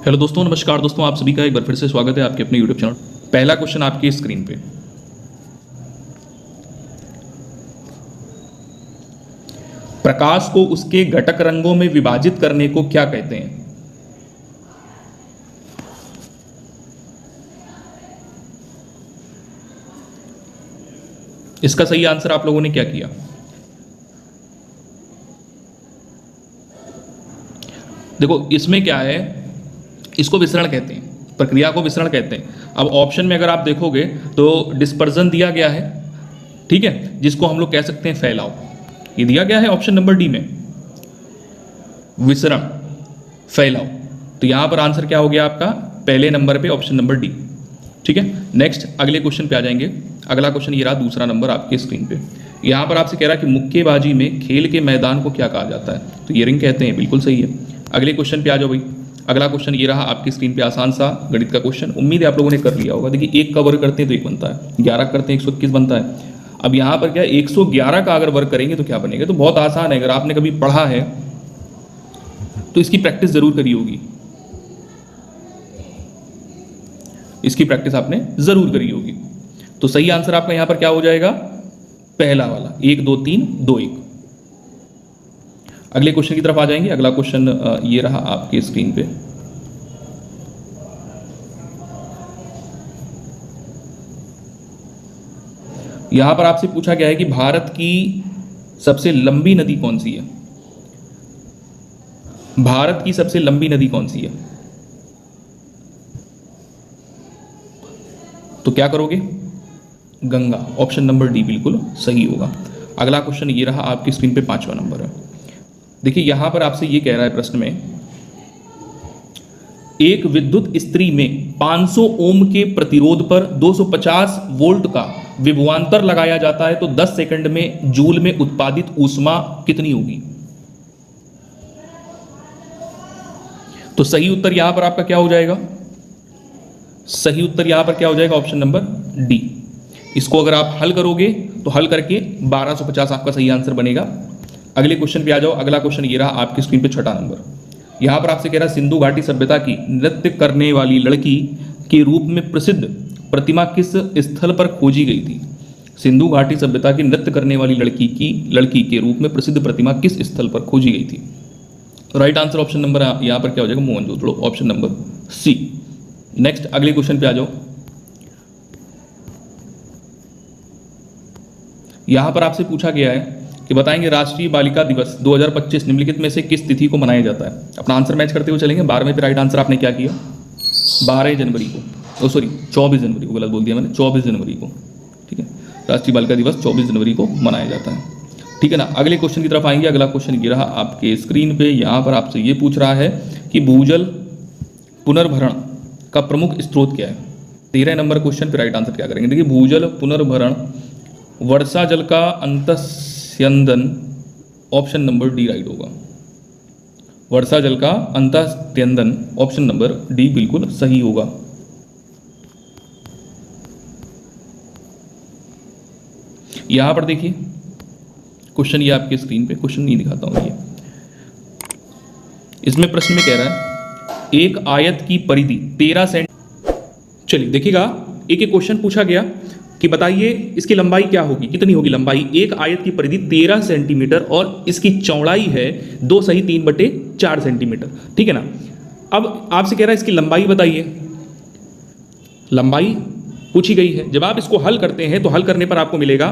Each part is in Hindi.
हेलो दोस्तों, नमस्कार दोस्तों, आप सभी का एक बार फिर से स्वागत है आपके अपने यूट्यूब चैनल। पहला क्वेश्चन आपकी स्क्रीन पे। प्रकाश को उसके घटक रंगों में विभाजित करने को क्या कहते हैं? इसका सही आंसर आप लोगों ने क्या किया? देखो, इसमें क्या है, इसको विसरण कहते हैं, प्रक्रिया को विसरण कहते हैं। अब ऑप्शन में अगर आप देखोगे तो डिस्पर्जन दिया गया है, ठीक है, जिसको हम लोग कह सकते हैं फैलाव। ये दिया गया है ऑप्शन नंबर डी में, विसरण, फैलाव। तो यहां पर आंसर क्या हो गया आपका? पहले नंबर पे ऑप्शन नंबर डी। ठीक है, नेक्स्ट अगले क्वेश्चन पे आ जाएंगे। अगला क्वेश्चन ये रहा, दूसरा नंबर आपके स्क्रीन पे। यहां पर आपसे कह रहा है कि मुक्केबाजी में खेल के मैदान को क्या कहा जाता है? तो ये रिंग कहते हैं, बिल्कुल सही है। अगले क्वेश्चन पे आ जाओ भाई। अगला क्वेश्चन ये रहा आपकी स्क्रीन पे, आसान सा गणित का क्वेश्चन, उम्मीद है आप लोगों ने कर लिया होगा। देखिए, एक का वर्ग करते हैं तो एक बनता है, 11 करते हैं 121 बनता है। अब यहाँ पर क्या, 111 का अगर वर्ग करेंगे तो क्या बनेगा? तो बहुत आसान है, अगर आपने कभी पढ़ा है तो इसकी प्रैक्टिस जरूर करी होगी, इसकी प्रैक्टिस आपने जरूर करी होगी। तो सही आंसर आपका यहाँ पर क्या हो जाएगा? पहला वाला, 1 2 3 2 1। अगले क्वेश्चन की तरफ आ जाएंगे। अगला क्वेश्चन ये रहा आपके स्क्रीन पे। यहां पर आपसे पूछा गया है कि भारत की सबसे लंबी नदी कौन सी है? भारत की सबसे लंबी नदी कौन सी है? तो क्या करोगे? गंगा, ऑप्शन नंबर डी बिल्कुल सही होगा। अगला क्वेश्चन ये रहा आपकी स्क्रीन पे, 5वां नंबर है। देखिए, यहां पर आपसे ये कह रहा है प्रश्न में, एक विद्युत इस्त्री में 500 ओम के प्रतिरोध पर 250 वोल्ट का विभवांतर लगाया जाता है तो 10 सेकंड में जूल में उत्पादित ऊष्मा कितनी होगी? तो सही उत्तर यहां पर आपका क्या हो जाएगा? सही उत्तर यहां पर क्या हो जाएगा? Option number D. इसको अगर आप हल करोगे तो हल करके 1250 आपका सही आंसर बनेगा। अगले क्वेश्चन पे आ जाओ। अगला क्वेश्चन ये रहा आपकी स्क्रीन पे, 6वां नंबर। यहां पर आपसे कह रहा है, सिंधु घाटी सभ्यता की नृत्य करने वाली लड़की के रूप में प्रसिद्ध प्रतिमा किस स्थल पर खोजी गई थी? सिंधु घाटी सभ्यता की नृत्य करने वाली लड़की के रूप में प्रसिद्ध प्रतिमा किस स्थल पर खोजी गई थी? राइट आंसर ऑप्शन नंबर यहां पर क्या हो जाएगा? Mohenjodaro, option number C. Next अगले क्वेश्चन पे आ जाओ। यहां पर आपसे पूछा गया है कि बताएंगे, राष्ट्रीय बालिका दिवस 2025 निम्नलिखित में से किस तिथि को मनाया जाता है? अपना आंसर मैच करते हुए चलेंगे। 12वें पे राइट आंसर आपने क्या किया? 12 जनवरी को, सॉरी 24 जनवरी को, गलत बोल दिया मैंने, 24 जनवरी को। ठीक है, राष्ट्रीय बालिका दिवस 24 जनवरी को मनाया जाता है। ठीक है ना। अगले क्वेश्चन की तरफ आएंगे। अगला क्वेश्चन ये रहा आपके स्क्रीन पे। यहाँ पर आपसे ये पूछ रहा है कि भूजल पुनर्भरण का प्रमुख स्रोत क्या है? 13 नंबर क्वेश्चन पे राइट आंसर क्या करेंगे? देखिए, भूजल पुनर्भरण वर्षा जल का अंतस्यंदन, ऑप्शन नंबर डी राइट होगा। वर्षा जल का अंतस्यंदन, ऑप्शन नंबर डी बिल्कुल सही होगा। यहां पर देखिए क्वेश्चन, ये आपके स्क्रीन पे, क्वेश्चन नहीं दिखाता हूं, ये इसमें प्रश्न में कह रहा है, एक आयत की परिधि 13 सेंट। चलिए देखिएगा, एक एक क्वेश्चन पूछा गया कि बताइए इसकी लंबाई क्या होगी, कितनी होगी लंबाई? एक आयत की परिधि 13 सेंटीमीटर और इसकी चौड़ाई है 2 सही 3/4 सेंटीमीटर। ठीक है ना। अब आपसे कह रहा है इसकी लंबाई बताइए। लंबाई पूछी गई है। जब आप इसको हल करते हैं तो हल करने पर आपको मिलेगा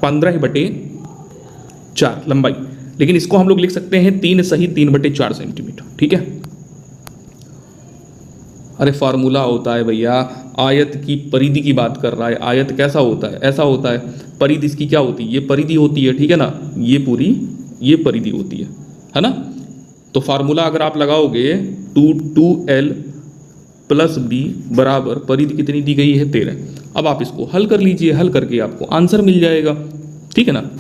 15/4 लंबाई, लेकिन इसको हम लोग लिख सकते हैं 3 सही 3/4 सेंटीमीटर। ठीक है। अरे फार्मूला होता है भैया, आयत की परिधि की बात कर रहा है। आयत कैसा होता है? ऐसा होता है। परिधि इसकी क्या होती है? ये परिधि होती है, ठीक है ना। ये पूरी ये परिधि होती है ना। तो फार्मूला अगर आप लगाओगे 2l + b बराबर परिधि कितनी दी गई है? 13। अब आप इसको हल कर लीजिए, हल करके आपको आंसर मिल जाएगा। ठीक है ना।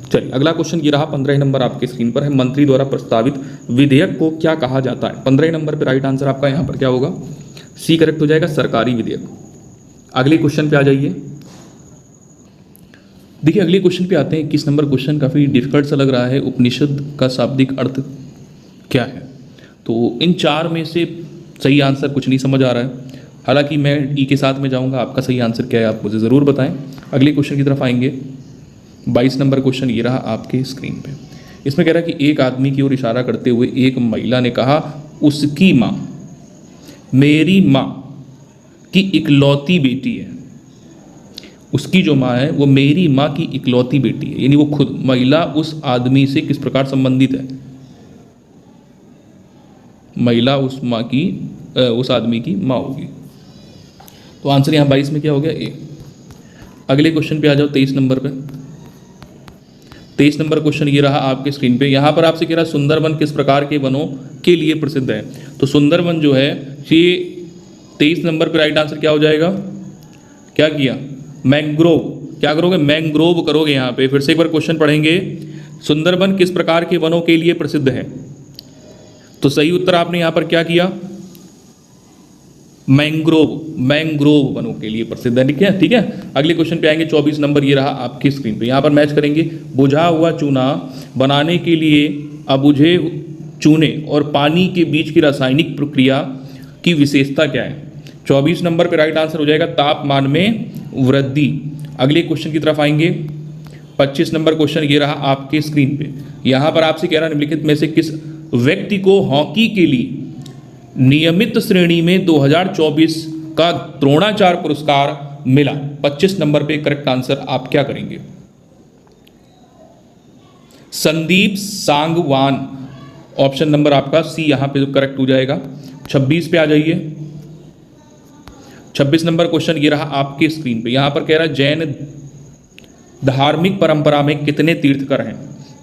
चलिए अगला क्वेश्चन ये रहा, 15 नंबर आपके स्क्रीन पर है। मंत्री द्वारा प्रस्तावित विधेयक को क्या कहा जाता है? 15 नंबर पे राइट आंसर आपका यहाँ पर क्या होगा? सी करेक्ट हो जाएगा, सरकारी विधेयक। अगले क्वेश्चन पे आ जाइए। देखिए अगले क्वेश्चन पे आते हैं। 21 नंबर क्वेश्चन काफ़ी डिफिकल्ट सा लग रहा है। उपनिषद का शाब्दिक अर्थ क्या है? तो इन चार में से सही आंसर कुछ नहीं समझ आ रहा है। हालांकि मैं ई के साथ में जाऊंगा, आपका सही आंसर क्या है आप मुझे ज़रूर बताएं। अगले क्वेश्चन की तरफ आएंगे। 22 नंबर क्वेश्चन ये रहा आपके स्क्रीन पे। इसमें कह रहा है कि एक आदमी की ओर इशारा करते हुए एक महिला ने कहा, उसकी माँ मेरी माँ की इकलौती बेटी है। उसकी जो माँ है वो मेरी माँ की इकलौती बेटी है, यानी वो खुद महिला उस आदमी से किस प्रकार संबंधित है? महिला उस आदमी की माँ होगी। तो आंसर यहाँ 22 में क्या हो गया? ए। अगले क्वेश्चन पे आ जाओ 23 नंबर पे। 23 नंबर क्वेश्चन ये रहा आपके स्क्रीन पे। यहाँ पर आपसे कह रहा है सुंदरवन किस प्रकार के वनों के लिए प्रसिद्ध है? तो सुंदरवन जो है ये 23 नंबर पे राइट आंसर क्या हो जाएगा? क्या किया? मैंग्रोव। क्या करोगे? मैंग्रोव करोगे। यहाँ पे फिर से एक बार क्वेश्चन पढ़ेंगे। सुंदरवन किस प्रकार के वनों के लिए प्रसिद्ध है? तो सही उत्तर आपने यहाँ पर क्या किया? मैंग्रोव वनों के लिए प्रसिद्ध है। ठीक है। अगले क्वेश्चन पे आएंगे। 24 नंबर ये रहा आपकी स्क्रीन पे। यहाँ पर मैच करेंगे। बुझा हुआ चूना बनाने के लिए अबुझे चूने और पानी के बीच की रासायनिक प्रक्रिया की विशेषता क्या है? 24 नंबर पे राइट आंसर हो जाएगा तापमान में वृद्धि। अगले क्वेश्चन की तरफ आएंगे। 25 नंबर क्वेश्चन ये रहा आपके स्क्रीन पे। यहाँ पर आपसे कह रहा निम्नलिखित में से किस व्यक्ति को हॉकी के लिए नियमित श्रेणी में 2024 का द्रोणाचार्य पुरस्कार मिला? 25 नंबर पे करेक्ट आंसर आप क्या करेंगे? संदीप सांगवान। ऑप्शन नंबर आपका सी यहां पे करेक्ट हो जाएगा। 26 पे आ जाइए। 26 नंबर क्वेश्चन ये रहा आपके स्क्रीन पे। यहां पर कह रहा है जैन धार्मिक परंपरा में कितने तीर्थकर हैं?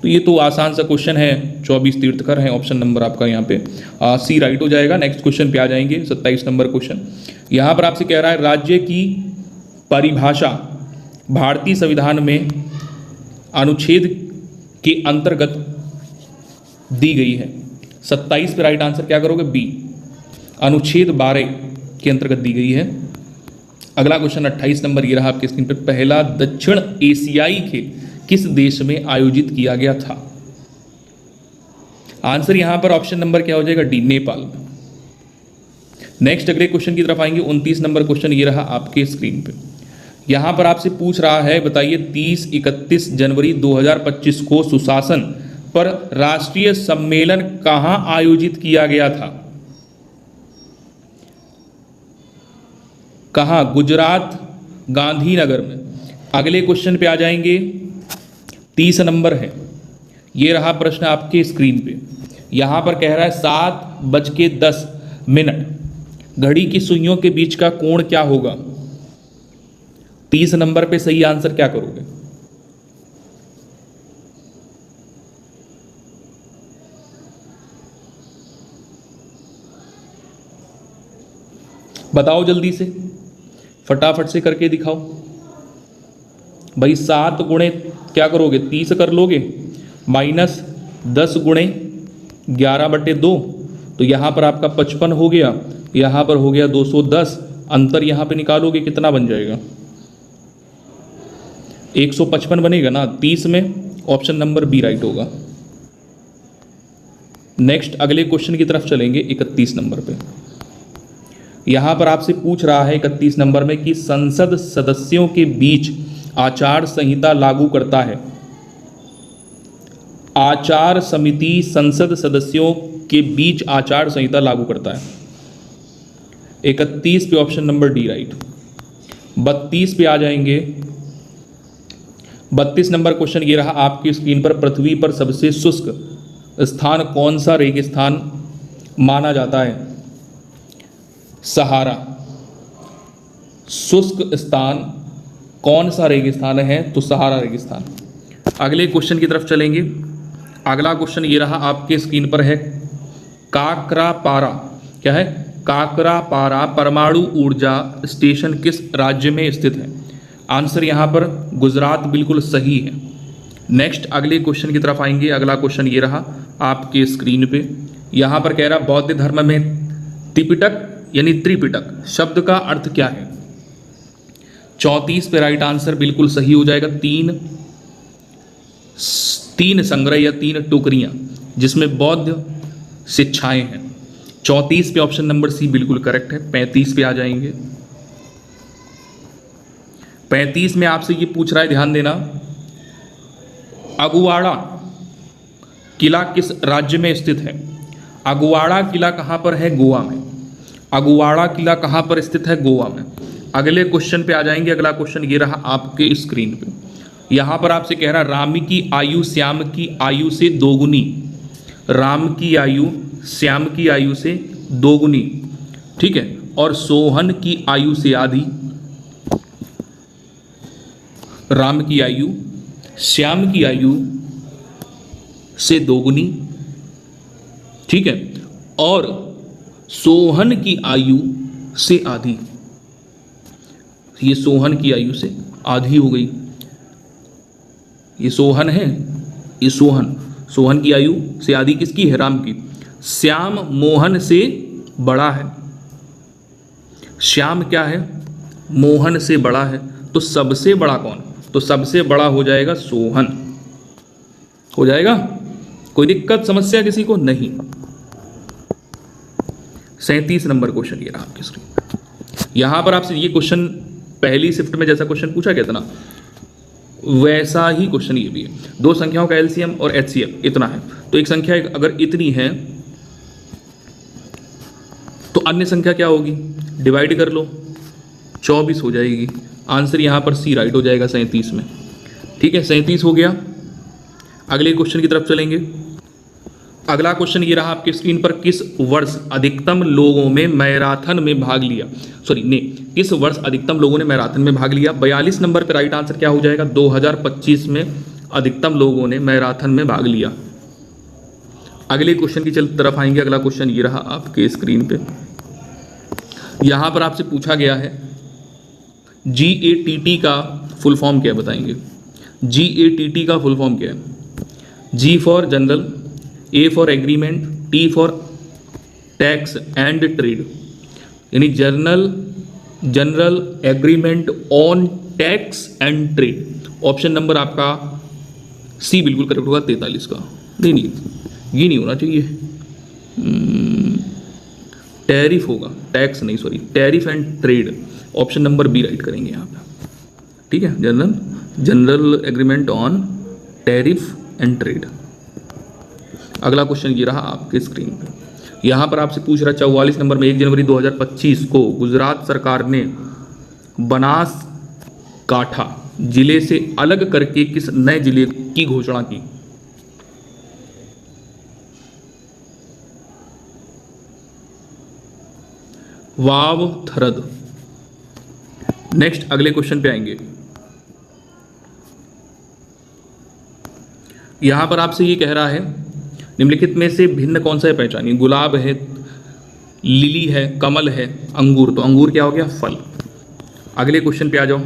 तो ये तो आसान सा क्वेश्चन है। 24 तीर्थकर हैं। ऑप्शन नंबर आपका यहाँ पे सी राइट हो जाएगा। नेक्स्ट क्वेश्चन पे आ जाएंगे। 27 नंबर क्वेश्चन यहाँ पर आपसे कह रहा है राज्य की परिभाषा भारतीय संविधान में अनुच्छेद के अंतर्गत दी गई है। 27 पे राइट आंसर क्या करोगे? बी, अनुच्छेद 12 के अंतर्गत दी गई है। अगला क्वेश्चन 28 नंबर ये रहा आपके स्क्रीन पे। पहला दक्षिण एशियाई खेल किस देश में आयोजित किया गया था? आंसर यहां पर ऑप्शन नंबर क्या हो जाएगा? डी, नेपाल में। नेक्स्ट अगले क्वेश्चन की तरफ आएंगे। 29 नंबर क्वेश्चन ये रहा आपके स्क्रीन पे। यहां पर आपसे पूछ रहा है बताइए 30-31 जनवरी 2025 को सुशासन पर राष्ट्रीय सम्मेलन कहां आयोजित किया गया था? कहां? गुजरात, गांधीनगर में। अगले क्वेश्चन पे आ जाएंगे। 30 नंबर है। ये रहा प्रश्न आपके स्क्रीन पे। यहां पर कह रहा है 7:10 घड़ी की सुइयों के बीच का कोण क्या होगा? 30 नंबर पे सही आंसर क्या करोगे? बताओ जल्दी से, फटाफट से करके दिखाओ भाई। 7 गुणे क्या करोगे? 30 कर लोगे, माइनस 10 गुणे 11/2, तो यहाँ पर आपका 55 हो गया, यहाँ पर हो गया 210। अंतर यहाँ पे निकालोगे कितना बन जाएगा? 155 बनेगा ना 30 में। ऑप्शन नंबर बी राइट होगा। नेक्स्ट अगले क्वेश्चन की तरफ चलेंगे। 31 नंबर पे यहाँ पर आपसे पूछ रहा है 31 नंबर में कि संसद सदस्यों के बीच आचार संहिता लागू करता है। आचार समिति संसद सदस्यों के बीच आचार संहिता लागू करता है। 31 पे ऑप्शन नंबर डी राइट। 32 पे आ जाएंगे। 32 नंबर क्वेश्चन ये रहा आपकी स्क्रीन पर। पृथ्वी पर सबसे शुष्क स्थान कौन सा रेगिस्तान माना जाता है? सहारा। शुष्क स्थान कौन सा रेगिस्तान है? तो सहारा रेगिस्तान। अगले क्वेश्चन की तरफ चलेंगे। अगला क्वेश्चन ये रहा आपके स्क्रीन पर है। काकरापारा, क्या है? काकरापारा परमाणु ऊर्जा स्टेशन किस राज्य में स्थित है? आंसर यहाँ पर गुजरात बिल्कुल सही है। नेक्स्ट अगले क्वेश्चन की तरफ आएंगे। अगला क्वेश्चन ये रहा आपके स्क्रीन पे। यहाँ पर कह रहा बौद्ध धर्म में त्रिपिटक यानी त्रिपिटक शब्द का अर्थ क्या है? 34 पे राइट आंसर बिल्कुल सही हो जाएगा। तीन संग्रह या 3 टुकड़ियां जिसमें बौद्ध शिक्षाएं हैं। 34 पे ऑप्शन नंबर सी बिल्कुल करेक्ट है। 35 पे आ जाएंगे। 35 में आपसे ये पूछ रहा है, ध्यान देना, अगुवाड़ा किला किस राज्य में स्थित है? अगुवाड़ा किला कहाँ पर है? गोवा में। अगुवाड़ा किला कहाँ पर स्थित है? गोवा में। अगले क्वेश्चन पे आ जाएंगे। अगला क्वेश्चन ये रहा आपके स्क्रीन पे। यहाँ पर आपसे कह रहा राम की आयु श्याम की आयु से दोगुनी। राम की आयु श्याम की आयु से दोगुनी, ठीक है, और सोहन की आयु से आधी। राम की आयु श्याम की आयु से दोगुनी, ठीक है, और सोहन की आयु से आधी। ये सोहन की आयु से आधी हो गई। ये सोहन है, ये सोहन की आयु से आधी किसकी है? राम की। श्याम मोहन से बड़ा है। श्याम क्या है? मोहन से बड़ा है। तो सबसे बड़ा कौन? तो सबसे बड़ा हो जाएगा सोहन। हो जाएगा? कोई दिक्कत समस्या किसी को? नहीं। 37 नंबर क्वेश्चन ये रहा आपकी स्क्रीन। यहां पर आपसे ये क्वेश्चन पहली शिफ्ट में जैसा क्वेश्चन पूछा गया था ना, वैसा ही क्वेश्चन ये भी है। 2 संख्याओं का एलसीएम और एचसीएफ इतना है, तो एक संख्या अगर इतनी है तो अन्य संख्या क्या होगी? डिवाइड कर लो, 24 हो जाएगी। आंसर यहां पर सी राइट हो जाएगा 37 में। ठीक है, 37 हो गया। अगले क्वेश्चन की तरफ चलेंगे। अगला क्वेश्चन ये रहा आपके स्क्रीन पर, किस वर्ष अधिकतम लोगों में मैराथन में भाग लिया? किस वर्ष अधिकतम लोगों ने मैराथन में भाग लिया? 42 नंबर पर राइट आंसर क्या हो जाएगा? 2025 में अधिकतम लोगों ने मैराथन में भाग लिया। अगले क्वेश्चन की तरफ आएंगे। अगला क्वेश्चन ये रहा आपके स्क्रीन पे। यहां पर आपसे पूछा गया है GATT का फुल फॉर्म क्या है? बताएंगे। GATT का फुल फॉर्म क्या है? G for general, A for agreement, T for tax and trade, यानी general agreement on tax and trade. Option number आपका सी बिल्कुल करेक्ट होगा 43 का। नहीं, ये नहीं होना चाहिए, टैरिफ होगा, टैक्स नहीं, sorry, tariff and trade. Option number B right करेंगे यहाँ पे। ठीक है, general agreement on tariff and trade. अगला क्वेश्चन ये रहा आपके स्क्रीन पे। यहाँ पर आपसे पूछ रहा 44 नंबर में 1 जनवरी 2025 को गुजरात सरकार ने बनासकांठा जिले से अलग करके किस नए जिले की घोषणा की? वावथरद। नेक्स्ट अगले क्वेश्चन पे आएंगे। यहां पर आपसे ये कह रहा है निम्नलिखित में से भिन्न कौन सा है? पहचानिए। गुलाब है, लिली है, कमल है, अंगूर। तो अंगूर क्या हो गया? फल। अगले क्वेश्चन पे आ जाओ।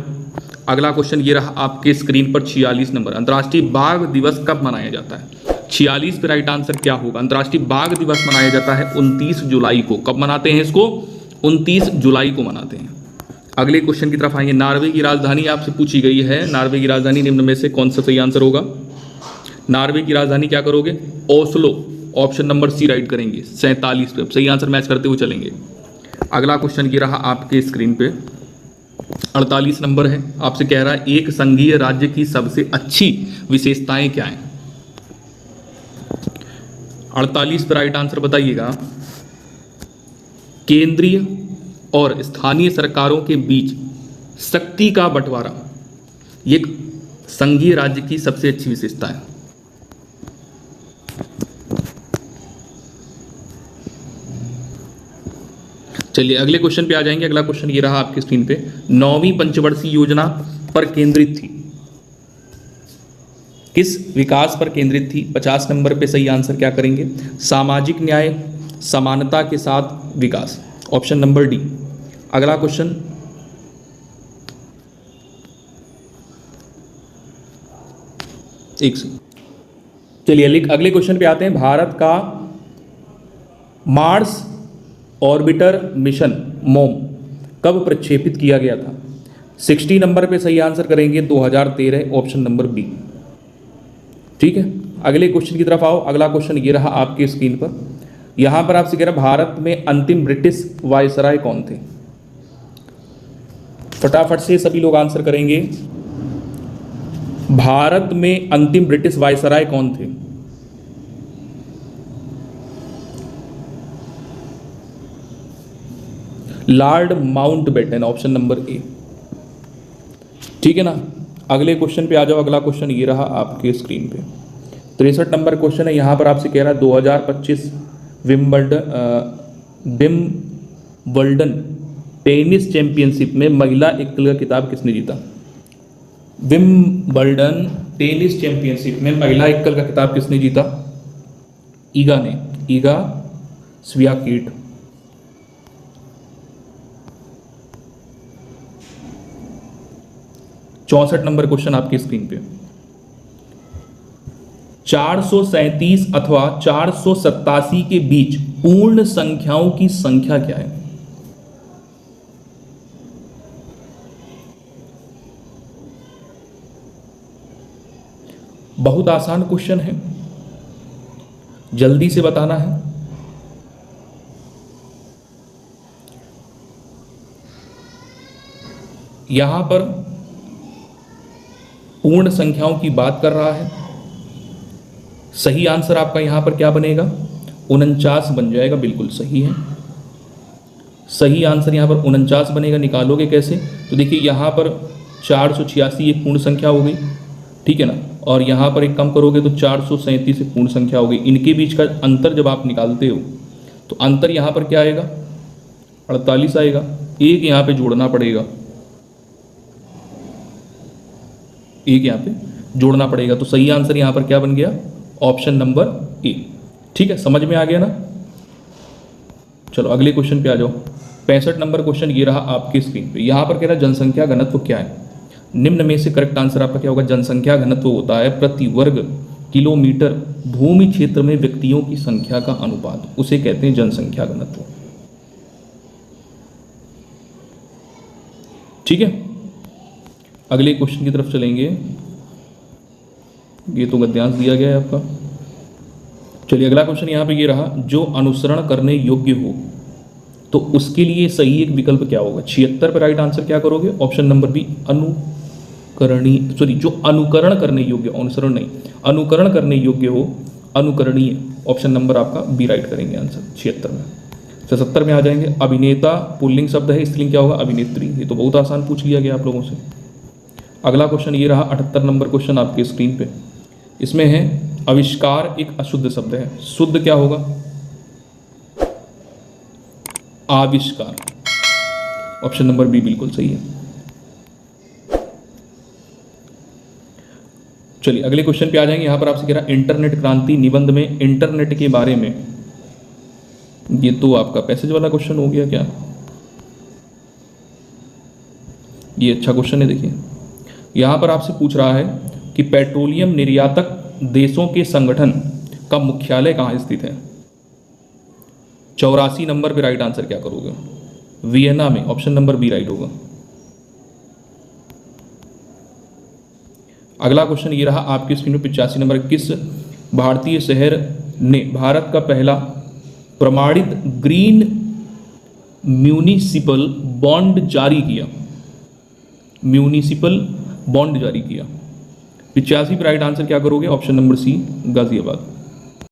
अगला क्वेश्चन ये रहा आपके स्क्रीन पर 46 नंबर। अंतर्राष्ट्रीय बाघ दिवस कब मनाया जाता है? 46 पे राइट आंसर क्या होगा? अंतर्राष्ट्रीय बाघ दिवस मनाया जाता है 29 जुलाई को। कब मनाते हैं इसको? 29 जुलाई को मनाते हैं। अगले क्वेश्चन की तरफ आएंगे। नॉर्वे की राजधानी आपसे पूछी गई है। नॉर्वे की राजधानी निम्न में से कौन सा सही आंसर होगा? नॉर्वे की राजधानी क्या करोगे? Oslo. Option number C right करेंगे 47 पे। सही आंसर मैच करते हुए चलेंगे। अगला क्वेश्चन ये रहा आपके स्क्रीन पे 48 नंबर है। आपसे कह रहा है एक संघीय राज्य की सबसे अच्छी विशेषताएं क्या हैं? 48 पे राइट आंसर बताइएगा। केंद्रीय और स्थानीय सरकारों के बीच शक्ति का बंटवारा, ये संघीय राज्य की सबसे अच्छी विशेषता है। चलिए अगले क्वेश्चन पे आ जाएंगे। अगला क्वेश्चन ये रहा आपकी स्क्रीन पे। 9वीं पंचवर्षीय योजना पर केंद्रित थी, किस विकास पर केंद्रित थी? 50 नंबर पे सही आंसर क्या करेंगे? सामाजिक न्याय, समानता के साथ विकास। Option number D. अगला क्वेश्चन चलिए अगले क्वेश्चन पे आते हैं। भारत का मार्स ऑर्बिटर मिशन मोम कब प्रक्षेपित किया गया था? 60 नंबर पे सही आंसर करेंगे 2013, ऑप्शन नंबर बी। ठीक है, अगले क्वेश्चन की तरफ आओ। अगला क्वेश्चन ये रहा आपके स्क्रीन पर। यहां पर आपसे कह रहा भारत में अंतिम ब्रिटिश वायसराय कौन थे? फटाफट से सभी लोग आंसर करेंगे। भारत में अंतिम ब्रिटिश वायसराय कौन थे? Lord Mountbatten, option number A. ठीक है ना, अगले क्वेश्चन पे आ जाओ। अगला क्वेश्चन ये रहा आपके स्क्रीन पे। 63 नंबर क्वेश्चन है। यहां पर आपसे कह रहा है 2025 विम्बल्डन टेनिस चैंपियनशिप में महिला एकल का खिताब किसने जीता? विम्बल्डन टेनिस चैंपियनशिप में महिला एकल का खिताब किसने जीता? ईगा ने, ईगा स्वियातेक। चौसठ नंबर क्वेश्चन आपकी स्क्रीन पे। 437 अथवा 487 के बीच पूर्ण संख्याओं की संख्या क्या है? बहुत आसान क्वेश्चन है, जल्दी से बताना है। यहां पर पूर्ण संख्याओं की बात कर रहा है। सही आंसर आपका यहां पर क्या बनेगा? 49 बन जाएगा, बिल्कुल सही है। सही आंसर यहां पर 49 बनेगा। निकालोगे कैसे? तो देखिए यहां पर 486 एक पूर्ण संख्या हो गई, ठीक है ना, और यहां पर एक कम करोगे तो 437 एक पूर्ण संख्या हो गई। इनके बीच का अंतर जब आप निकालते हो तो अंतर यहां पर क्या आएगा? 48 आएगा। एक यहां पे जोड़ना पड़ेगा, एक यहां पे जोड़ना पड़ेगा। तो सही आंसर यहां पर क्या बन गया? Option number A. ठीक है, समझ में आ गया ना? चलो अगले क्वेश्चन पे आ जाओ। 65 नंबर क्वेश्चन ये रहा आपकी स्क्रीन पे। यहां पर कह रहा है जनसंख्या घनत्व क्या है? निम्न में से करेक्ट आंसर आपका क्या होगा? जनसंख्या घनत्व होता है प्रति वर्ग किलोमीटर भूमि क्षेत्र में व्यक्तियों की संख्या का अनुपात, उसे कहते हैं जनसंख्या घनत्व। ठीक है, अगले क्वेश्चन की तरफ चलेंगे। ये तो गद्यांश दिया गया है आपका। चलिए अगला क्वेश्चन यहाँ पे ये रहा, जो अनुसरण करने योग्य हो तो उसके लिए सही एक विकल्प क्या होगा? 76 पे राइट आंसर क्या करोगे? ऑप्शन नंबर बी, अनुकरणीय, सॉरी जो अनुकरण करने योग्य, अनुसरण नहीं, अनुकरण करने योग्य हो, अनुकरणीय। ऑप्शन नंबर आपका बी राइट करेंगे आंसर 76 में। 77 में आ जाएंगे। अभिनेता पुल्लिंग शब्द है, स्त्रीलिंग क्या होगा? अभिनेत्री। ये तो बहुत आसान पूछ लिया गया आप लोगों से। अगला क्वेश्चन ये रहा 78 नंबर क्वेश्चन आपके स्क्रीन पे। इसमें है आविष्कार एक अशुद्ध शब्द है, शुद्ध क्या होगा? आविष्कार। ऑप्शन नंबर बी बिल्कुल सही है। चलिए अगले क्वेश्चन पे आ जाएंगे। यहां पर आपसे कह रहा इंटरनेट क्रांति निबंध में इंटरनेट के बारे में, ये तो आपका पैसेज वाला क्वेश्चन हो गया क्या? ये अच्छा क्वेश्चन है। देखिए यहां पर आपसे पूछ रहा है कि पेट्रोलियम निर्यातक देशों के संगठन का मुख्यालय कहां स्थित है? 84 नंबर पे राइट आंसर क्या करोगे? वियना में। ऑप्शन नंबर बी राइट होगा। अगला क्वेश्चन ये रहा आपकी स्क्रीन पे 85 नंबर। किस भारतीय शहर ने भारत का पहला प्रमाणित ग्रीन म्यूनिसिपल बॉन्ड जारी किया? म्यूनिसिपल बॉन्ड जारी किया। 85 पे राइट आंसर क्या करोगे? Option number C, Ghaziabad.